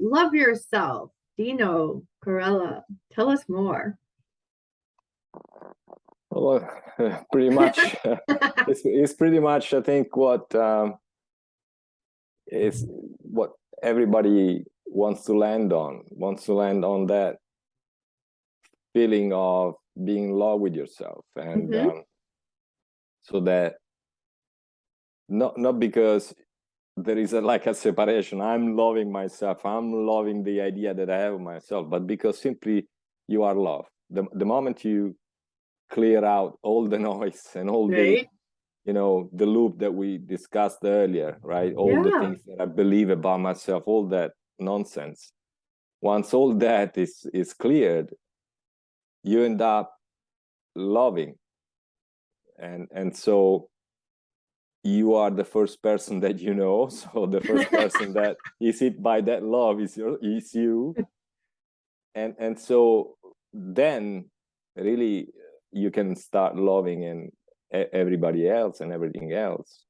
love yourself. Dino, Carella, tell us more. Well, pretty much, it's pretty much, I think, what is what everybody wants to land on that feeling of being in love with yourself, and so that not because there is like a separation, I'm loving myself, I'm loving the idea that I have of myself, but because simply you are love. The moment you clear out all the noise and all the the loop that we discussed earlier, right? All the things that I believe about myself, all that nonsense. Once all that is cleared, you end up loving, and so you are the first person that you know. So the first person that is hit by that love is you, and so then really you can start loving and everybody else and everything else.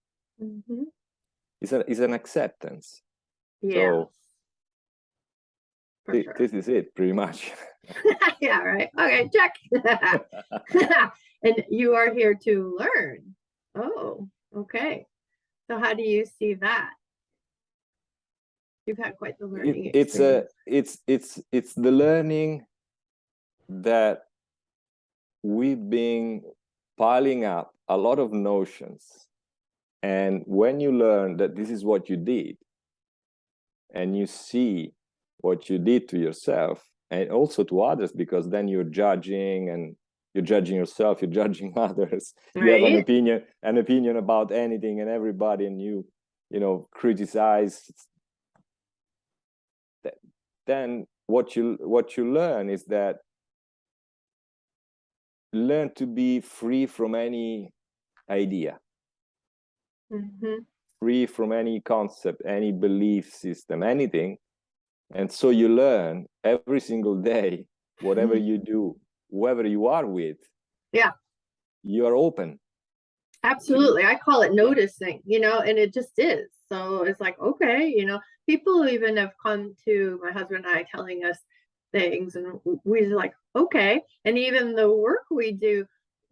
It's an acceptance. So this is it, pretty much. Yeah, right. Okay, check. And you are here to learn. Oh, okay. So how do you see that? You've had quite the learning experience. It's the learning that we've been piling up a lot of notions, and when you learn that this is what you did, and you see what you did to yourself and also to others, because then you're judging, and you're judging yourself, you're judging others, you have an opinion about anything and everybody, and you criticize. Then what you learn is that learn to be free from any idea, free from any concept, any belief system, anything. And so you learn every single day, whatever you do, whoever you are with, you are open. Absolutely. I call it noticing, and it just is. So it's like, okay, people even have come to my husband and I telling us things, and we're like, okay. And even the work we do,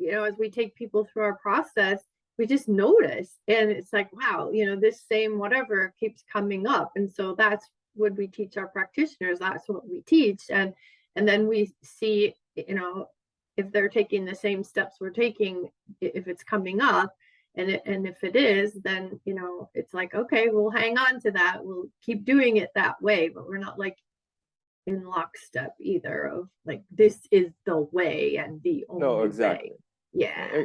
as we take people through our process, we just notice, and it's like, wow, this same whatever keeps coming up. And so that's what we teach our practitioners. That's what we teach. And then we see, if they're taking the same steps we're taking, if it's coming up, and if it is, then it's like, okay, we'll hang on to that, we'll keep doing it that way, but we're not like in lockstep either of like, this is the way and the only way.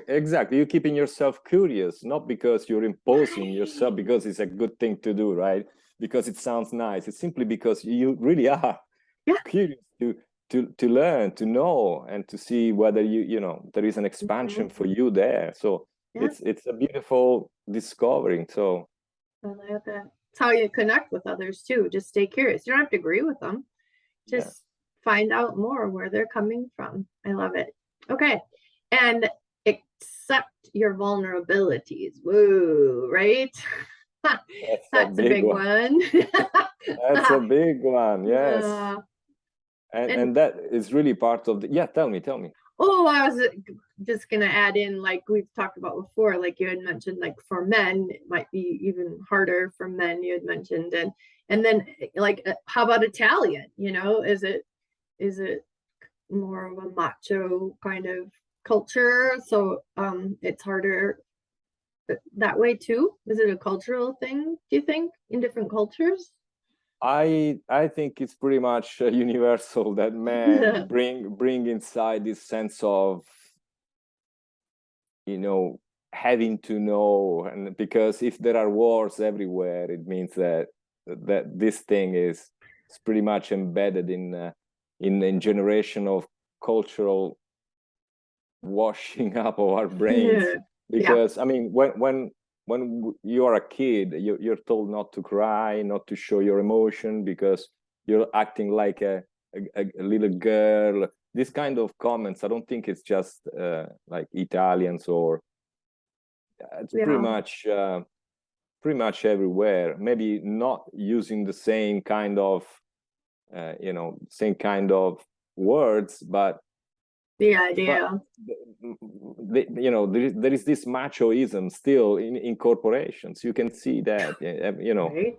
Exactly. You're keeping yourself curious, not because you're imposing yourself because it's a good thing to do, right? Because it sounds nice. It's simply because you really are curious to learn, to know, and to see whether there is an expansion for you there. So it's a beautiful discovering. So I love that. It's how you connect with others too. Just stay curious. You don't have to agree with them. Just find out more where they're coming from. I love it. Okay. And accept your vulnerabilities. Woo, right? That's a big one. That's a big one. Yes. And that is really part of the, tell me. Oh, I was just going to add in, like we've talked about before, like you had mentioned, like for men, it might be even harder for men, you had mentioned. And then like, how about Italian? Is it more of a macho kind of culture? So it's harder that way too. Is it a cultural thing, do you think, in different cultures? I think it's pretty much universal that men bring inside this sense of having to know, and because if there are wars everywhere, it means that this thing is pretty much embedded in generation of cultural washing up of our brains. Because I mean, when you are a kid, you're told not to cry, not to show your emotion, because you're acting like a little girl. This kind of comments, I don't think it's just like Italians, or it's pretty much everywhere. Maybe not using the same kind of same kind of words, but the idea. There is this machoism still in corporations. You can see that, Right?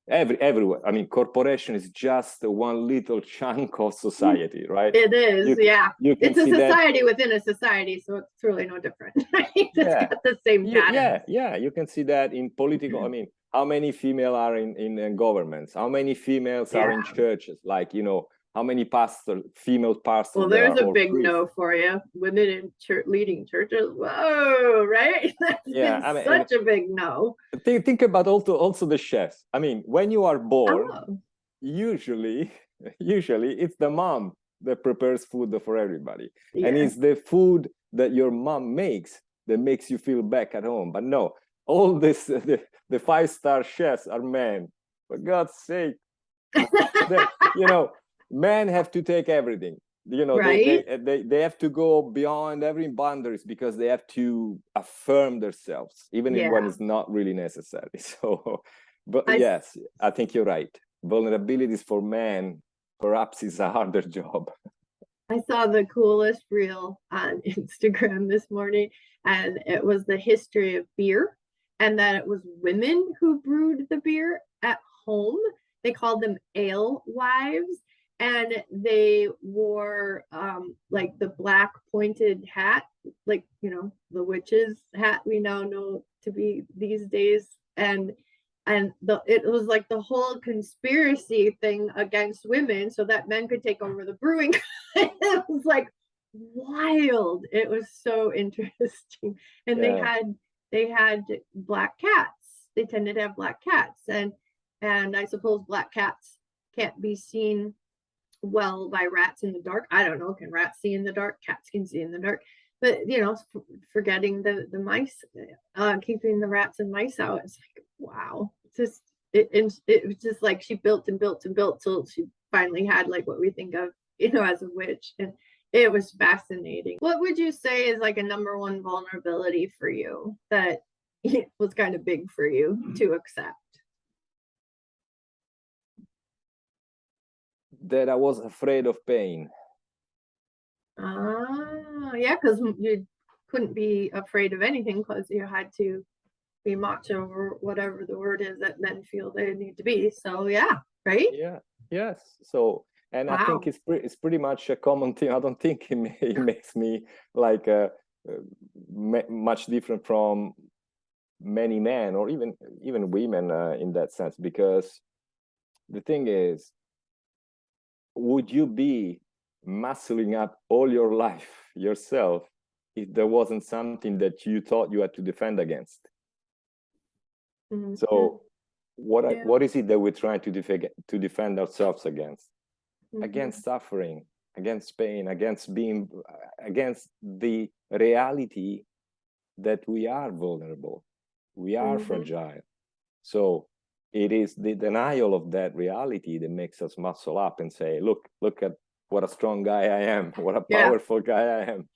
everywhere. I mean, corporation is just one little chunk of society, right? It is, yeah. You can It's a see society within a society, so it's really no different. Right? It's Yeah. got the same pattern. Yeah. You can see that in political. I mean, how many female are in governments? How many females are in churches? Like, how many female pastors Well, there there's are, a or big priests? no for you. Women in leading churches. Whoa, right? That's Yeah, been such a big no. Think about also the chefs. I mean, when you are born, Oh, usually it's the mom that prepares food for everybody, and yeah. it's the food that your mom makes that makes you feel back at home. But no, all this the 5-star chefs are men, for God's sake. Men have to take everything. Right? They have to go beyond every boundaries because they have to affirm themselves, even when it's not really necessary. So, but yes, I think you're right. Vulnerabilities for men perhaps is a harder job. I saw the coolest reel on Instagram this morning, and it was the history of beer, and that it was women who brewed the beer at home. They called them ale wives, and they wore like the black pointed hat, like the witch's hat we now know to be these days, and it was like the whole conspiracy thing against women so that men could take over the brewing. It was like wild. It was so interesting. And they had black cats. They tended to have black cats, and I suppose black cats can't be seen well by rats in the dark. I don't know, can rats see in the dark? Cats can see in the dark. But forgetting the mice, keeping the rats and mice out, it's like, wow. It was just like she built and built and built till she finally had like what we think of as a witch. And it was fascinating. What would you say is like a number one vulnerability for you that was kind of big for you to accept? That I was afraid of pain. Yeah, because you couldn't be afraid of anything because you had to be macho or whatever the word is that men feel they need to be. So yeah, right? Yeah, yes. So, and I think it's pretty much a common thing. I don't think it makes me like much different from many men or even women in that sense, because the thing is, would you be muscling up all your life yourself if there wasn't something that you thought you had to defend against? Mm-hmm. So what is it that we're trying to defend ourselves against? Mm-hmm. Against suffering, against pain, against the reality that we are vulnerable, we are mm-hmm. fragile. So it is the denial of that reality that makes us muscle up and say, look at what a strong guy I am, what a powerful guy I am.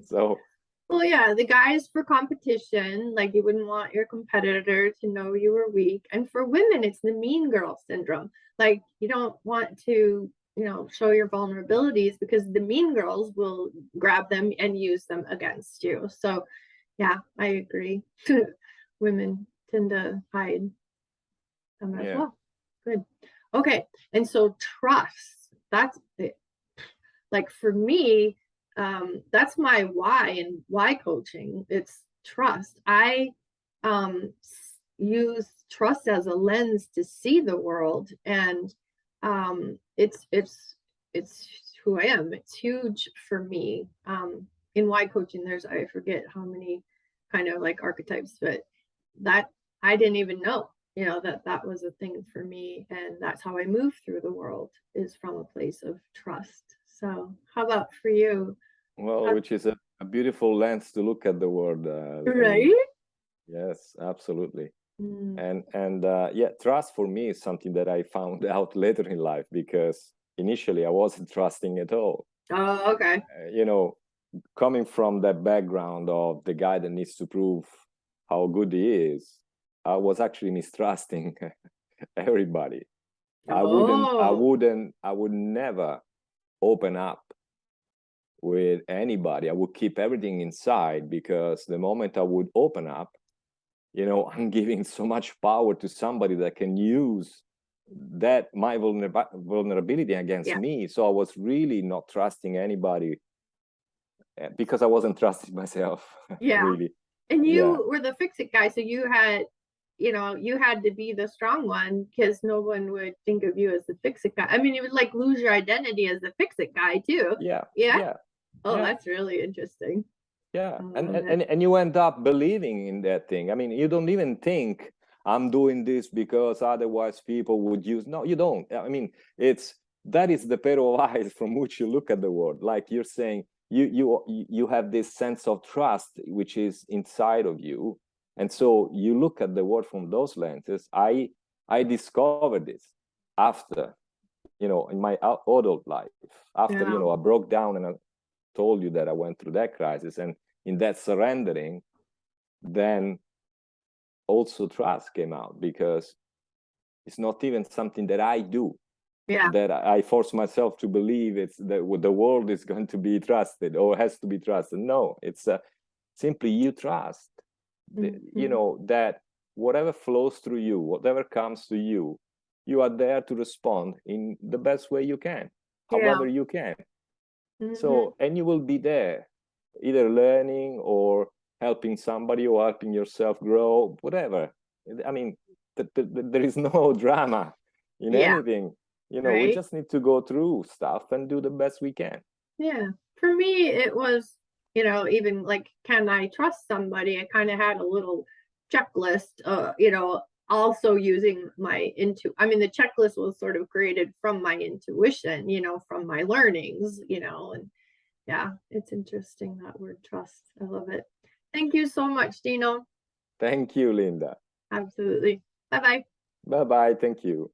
So, well, yeah, the guys for competition, like you wouldn't want your competitor to know you were weak. And for women, it's the mean girl syndrome. Like you don't want to, show your vulnerabilities because the mean girls will grab them and use them against you. So yeah, I agree. Women tend to hide them as well. Good. Okay. And so trust, that's it. Like for me, that's my why and why coaching. It's trust. I use trust as a lens to see the world, and it's who I am. It's huge for me. In why coaching, there's I forget how many kind of like archetypes, but that I didn't even know, that was a thing for me, and that's how I move through the world, is from a place of trust. So how about for you? Well, which is a beautiful lens to look at the world, right? Yes, absolutely. And yeah, trust for me is something that I found out later in life, because initially I wasn't trusting at all. Oh, okay. Coming from that background of the guy that needs to prove how good he is, I was actually mistrusting everybody. I Oh, would never open up with anybody. I would keep everything inside, because the moment I would open up, I'm giving so much power to somebody that can use that my vulnerability against yeah, me. So I was really not trusting anybody, because I wasn't trusting myself. yeah. Really. And Yeah. you were the fix-it guy, so you had to be the strong one because no one would think of you as the fix-it guy. I mean, you would like lose your identity as the fix-it guy too. Yeah. Yeah. Yeah. Oh, Yeah. that's really interesting. Yeah. I And, love and it. and you end up believing in that thing. I mean, you don't even think I'm doing this because otherwise people would use. No, you don't. I mean, that is the pair of eyes from which you look at the world. Like you're saying, you have this sense of trust which is inside of you, and so you look at the world from those lenses. I discovered this after, in my adult life, after, Yeah. I broke down, and I told you that I went through that crisis, and in that surrendering, then also trust came out, because it's not even something that I do, Yeah. that I force myself to believe it's that the world is going to be trusted or has to be trusted. No, it's simply you trust, Mm-hmm. that whatever flows through you, whatever comes to you, you are there to respond in the best way you can, Yeah. however you can. Mm-hmm. So, and you will be there, either learning or helping somebody or helping yourself grow, whatever. I mean, there is no drama in Yeah. anything. We Right. just need to go through stuff and do the best we can. Yeah. For me, it was, even like, can I trust somebody? I kind of had a little checklist, also using I mean, the checklist was sort of created from my intuition, from my learnings, and yeah, it's interesting that word trust. I love it. Thank you so much, Dino. Thank you, Linda. Absolutely. Bye bye. Bye bye. Thank you.